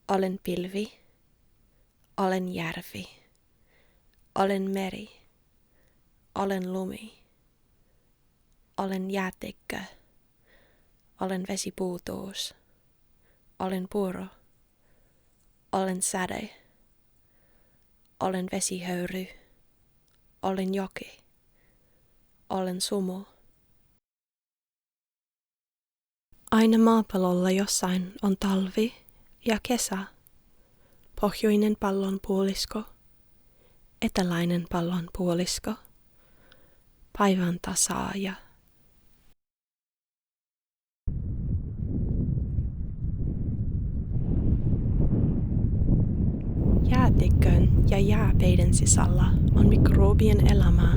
Olen pilvi, olen järvi, olen meri, olen lumi, olen jäätikkö, olen vesipuutuus, olen puro, olen säde, olen vesihöyry, olen joki, olen sumu. Aina maapallolla jossain on talvi ja kesä, pohjoinen pallonpuolisko, eteläinen pallonpuolisko, päivän tasaaja. Jäätikkön ja jääpeiden sisällä on mikrobien elämää.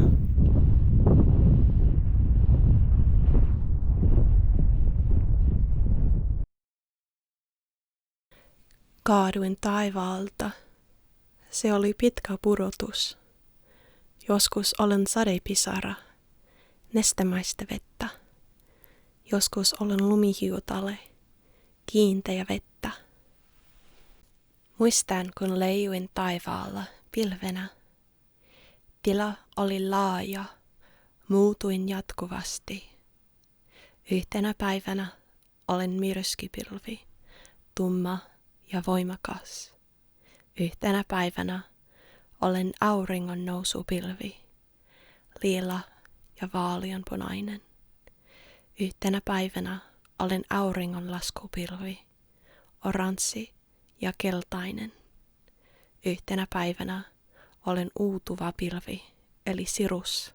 Kaaduin taivaalta. Se oli pitkä pudotus. Joskus olen sadepisara, nestemäistä vettä. Joskus olen lumihiutale, kiinteä vettä. Muistan, kun leijuin taivaalla pilvenä. Tila oli laaja, muutuin jatkuvasti. Yhtenä päivänä olen myrskypilvi, tumma ja voimakas. Yhtenä päivänä olen auringon nousupilvi, lila ja vaaleanpunainen. Yhtenä päivänä olen auringon laskupilvi, oranssi ja keltainen. Yhtenä päivänä olen uutuva pilvi, eli sirus,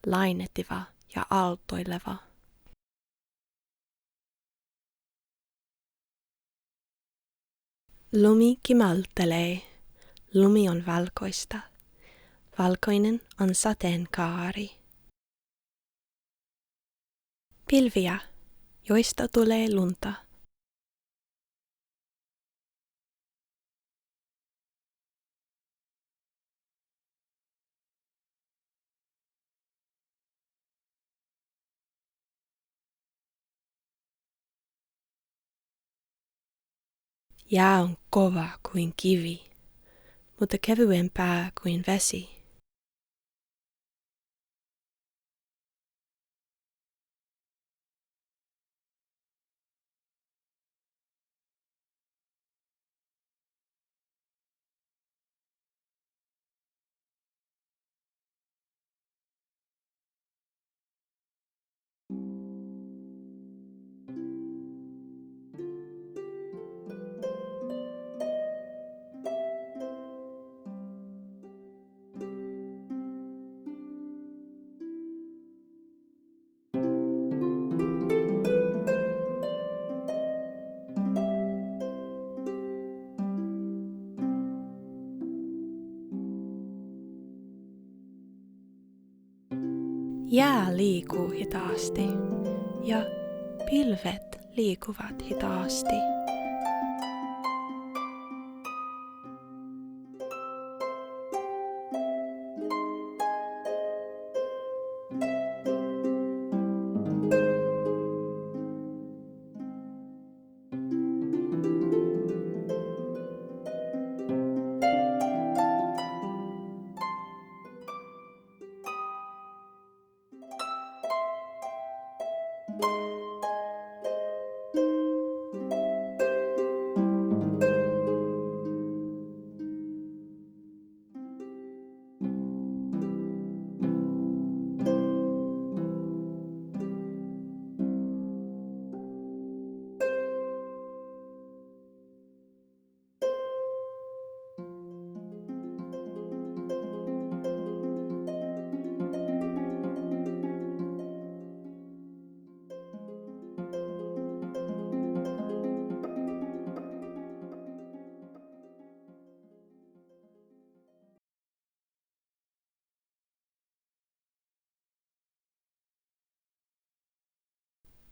lainetiva ja aaltoileva. Lumi kimaltelee. Lumi on valkoista. Valkoinen on sateenkaari. Pilviä, joista tulee lunta. Jää on kova kuin kivi, mutta kevyempää kuin vesi. Jää liikuu hitaasti ja pilvet liikuvat hitaasti.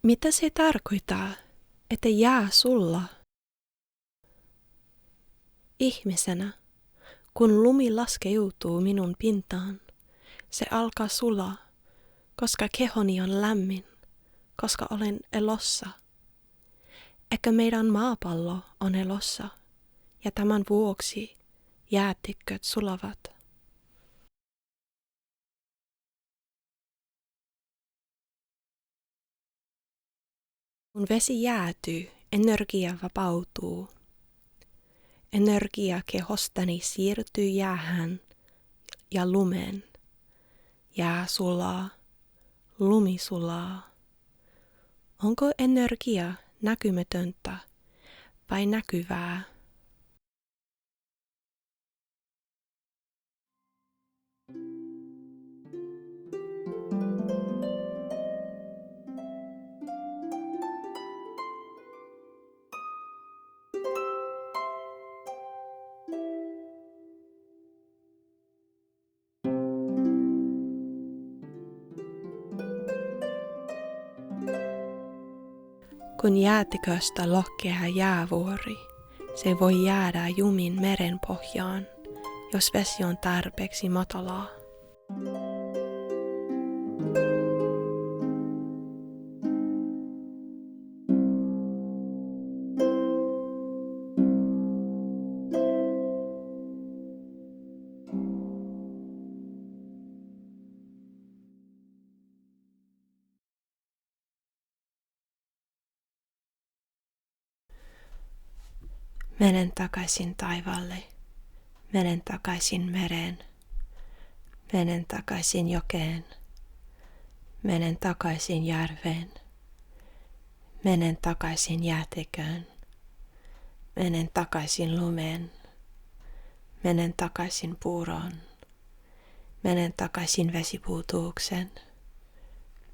Mitä se tarkoittaa, että jää sulla? Ihmisenä, kun lumi laskeutuu minun pintaan, se alkaa sulaa, koska kehoni on lämmin, koska olen elossa. Ehkä meidän maapallo on elossa, ja tämän vuoksi jäätiköt sulavat. Kun vesi jäätyy, energia vapautuu. Energia kehostani siirtyy jäähän ja lumeen. Jää sulaa, lumi sulaa. Onko energia näkymätöntä vai näkyvää? Kun jäätiköstä lohkeaa jäävuori, se voi jäädä jumiin meren pohjaan, jos vesi on tarpeeksi matalaa. Menen takaisin taivaalle, menen takaisin mereen, menen takaisin jokeen, menen takaisin järveen, menen takaisin jäätiköön, menen takaisin lumeen, menen takaisin puuroon, menen takaisin vesipuutuukseen,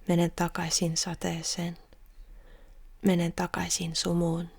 menen takaisin sateeseen, menen takaisin sumuun.